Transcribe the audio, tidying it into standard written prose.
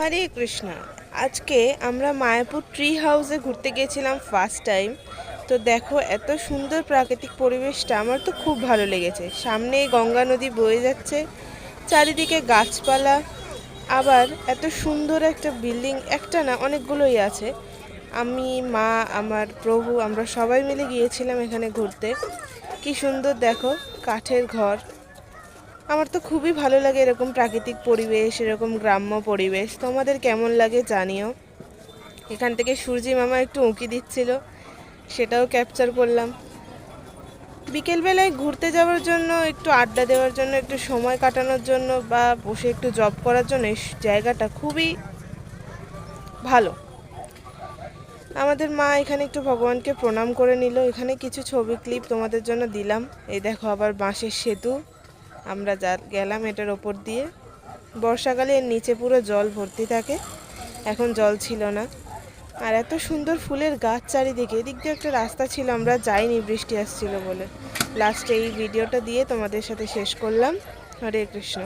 হরে কৃষ্ণ। আজকে আমরা মায়াপুর ট্রি হাউসে ঘুরতে গিয়েছিলাম ফার্স্ট টাইম। তো দেখো, এত সুন্দর প্রাকৃতিক পরিবেশটা আমার তো খুব ভালো লেগেছে। সামনে গঙ্গা নদী বয়ে যাচ্ছে, চারিদিকে গাছপালা, আবার এত সুন্দর একটা বিল্ডিং, একটা না অনেকগুলোই আছে। আমি, মা, আমার প্রভু, আমরা সবাই মিলে গিয়েছিলাম এখানে ঘুরতে। কি সুন্দর দেখো, কাঠের ঘর। আমার তো খুবই ভালো লাগে এরকম প্রাকৃতিক পরিবেশ, এরকম গ্রাম্য পরিবেশ। তোমাদের কেমন লাগে জানিও। এখান থেকে সূর্যি মামা একটু উঁকি দিচ্ছিল, সেটাও ক্যাপচার করলাম। বিকেলবেলায় ঘুরতে যাওয়ার জন্য, একটু আড্ডা দেওয়ার জন্য, একটু সময় কাটানোর জন্য বা বসে একটু জব করার জন্য এই জায়গাটা খুবই ভালো। আমাদের মা এখানে একটু ভগবানকে প্রণাম করে নিল। এখানে কিছু ছবি ক্লিপ তোমাদের জন্য দিলাম। এই দেখো, আবার বাঁশের সেতু, আমরা যা গেলাম এটার ওপর দিয়ে। বর্ষাকালে এর নিচে পুরো জল ভর্তি থাকে, এখন জল ছিল না। আর এত সুন্দর ফুলের গাছ চারিদিকে। এদিক দিয়ে একটা রাস্তা ছিল, আমরা যাইনি বৃষ্টি আসছিল বলে। লাস্টে এই ভিডিওটা দিয়ে তোমাদের সাথে শেষ করলাম। হরে কৃষ্ণ।